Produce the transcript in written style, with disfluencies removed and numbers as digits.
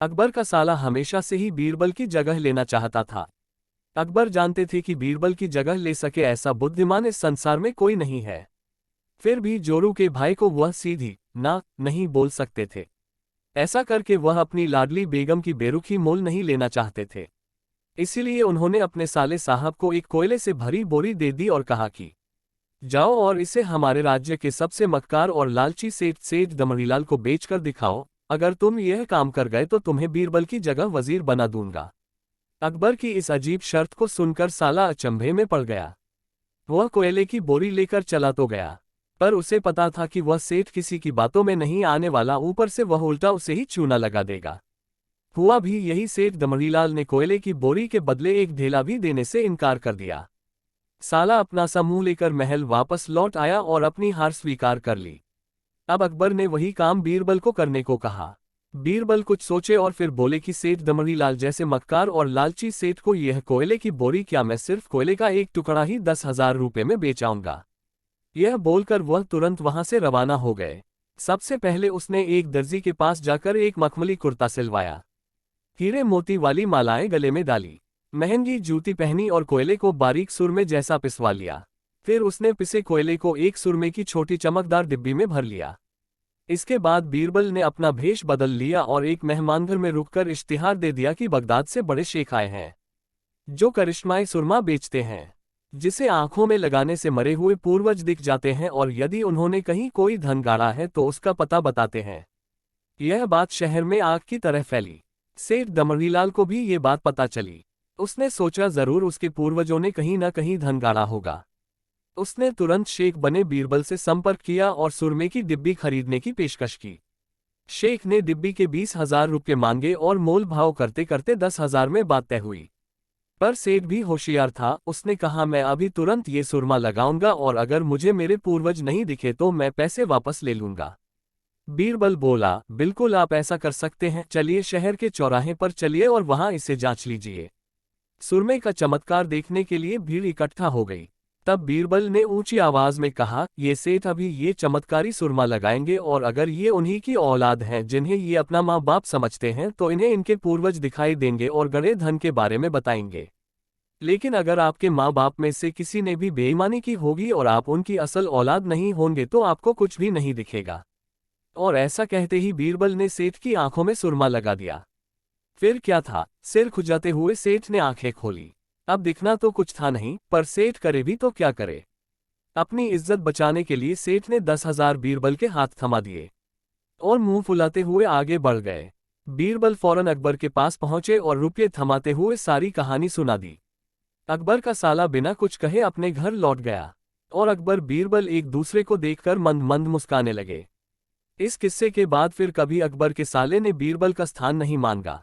अकबर का साला हमेशा से ही बीरबल की जगह लेना चाहता था। अकबर जानते थे कि बीरबल की जगह ले सके ऐसा बुद्धिमान इस संसार में कोई नहीं है। फिर भी जोरू के भाई को वह सीधी ना नहीं बोल सकते थे। ऐसा करके वह अपनी लाडली बेगम की बेरुखी मोल नहीं लेना चाहते थे। इसीलिए उन्होंने अपने साले साहब को एक कोयले से भरी बोरी दे दी और कहा कि जाओ और इसे हमारे राज्य के सबसे मक्कार और लालची सेठ दमड़ीलाल को बेचकर दिखाओ। अगर तुम यह काम कर गए तो तुम्हें बीरबल की जगह वजीर बना दूंगा। अकबर की इस अजीब शर्त को सुनकर साला अचंभे में पड़ गया। वह कोयले की बोरी लेकर चला तो गया, पर उसे पता था कि वह सेठ किसी की बातों में नहीं आने वाला, ऊपर से वह उल्टा उसे ही चूना लगा देगा। हुआ भी यही, सेठ दमड़ीलाल ने कोयले की बोरी के बदले एक ढेला भी देने से इनकार कर दिया। साला अपना सा मुंह लेकर महल वापस लौट आया और अपनी हार स्वीकार कर ली। अब अकबर ने वही काम बीरबल को करने को कहा। बीरबल कुछ सोचे और फिर बोले कि सेठ दमड़ीलाल जैसे मक्कार और लालची सेठ को यह कोयले की बोरी क्या मैं सिर्फ कोयले का एक टुकड़ा ही 10,000 रुपये में बेचाऊंगा। यह बोलकर वह तुरंत वहां से रवाना हो गए। सबसे पहले उसने एक दर्जी के पास जाकर एक मखमली कुर्ता सिलवाया, हीरे मोती वाली मालाएं गले में डाली, महंगी जूती पहनी और कोयले को बारीक सुरमे जैसा पिसवा लिया। फिर उसने पिसे कोयले को एक सुरमे की छोटी चमकदार डिब्बी में भर लिया। इसके बाद बीरबल ने अपना भेष बदल लिया और एक मेहमानघर में रुककर इश्तिहार दे दिया कि बगदाद से बड़े शेख आए हैं जो करिश्माई सुरमा बेचते हैं, जिसे आंखों में लगाने से मरे हुए पूर्वज दिख जाते हैं और यदि उन्होंने कहीं कोई धन गाड़ा है तो उसका पता बताते हैं। यह बात शहर में आग की तरह फैली। सेठ दमड़ीलाल को भी ये बात पता चली। उसने सोचा जरूर उसके पूर्वजों ने कहीं न कहीं धन गाड़ा होगा। उसने तुरंत शेख बने बीरबल से संपर्क किया और सुरमे की डिब्बी खरीदने की पेशकश की। शेख ने डिब्बी के 20,000 रुपये मांगे और मोल भाव करते करते 10,000 में बात तय हुई। पर सेठ भी होशियार था, उसने कहा मैं अभी तुरंत ये सुरमा लगाऊंगा और अगर मुझे मेरे पूर्वज नहीं दिखे तो मैं पैसे वापस ले लूंगा। बीरबल बोला बिल्कुल आप ऐसा कर सकते हैं, चलिए शहर के चौराहे पर चलिए और वहां इसे जांच लीजिए। सुरमे का चमत्कार देखने के लिए भीड़ इकट्ठा हो गई। तब बीरबल ने ऊंची आवाज में कहा, ये सेठ अभी ये चमत्कारी सुरमा लगाएंगे और अगर ये उन्हीं की औलाद हैं जिन्हें ये अपना माँ बाप समझते हैं तो इन्हें इनके पूर्वज दिखाई देंगे और गड़े धन के बारे में बताएंगे। लेकिन अगर आपके माँ बाप में से किसी ने भी बेईमानी की होगी और आप उनकी असल औलाद नहीं होंगे तो आपको कुछ भी नहीं दिखेगा। और ऐसा कहते ही बीरबल ने सेठ की आंखों में सुरमा लगा दिया। फिर क्या था, सिर खुजाते हुए सेठ ने आंखें खोली। अब दिखना तो कुछ था नहीं, पर सेठ करे भी तो क्या करे। अपनी इज्जत बचाने के लिए सेठ ने 10,000 बीरबल के हाथ थमा दिए और मुंह फुलाते हुए आगे बढ़ गए। बीरबल फौरन अकबर के पास पहुंचे और रुपये थमाते हुए सारी कहानी सुना दी। अकबर का साला बिना कुछ कहे अपने घर लौट गया और अकबर बीरबल एक दूसरे को देखकर मंद मंद मुस्काने लगे। इस किस्से के बाद फिर कभी अकबर के साले ने बीरबल का स्थान नहीं मांगा।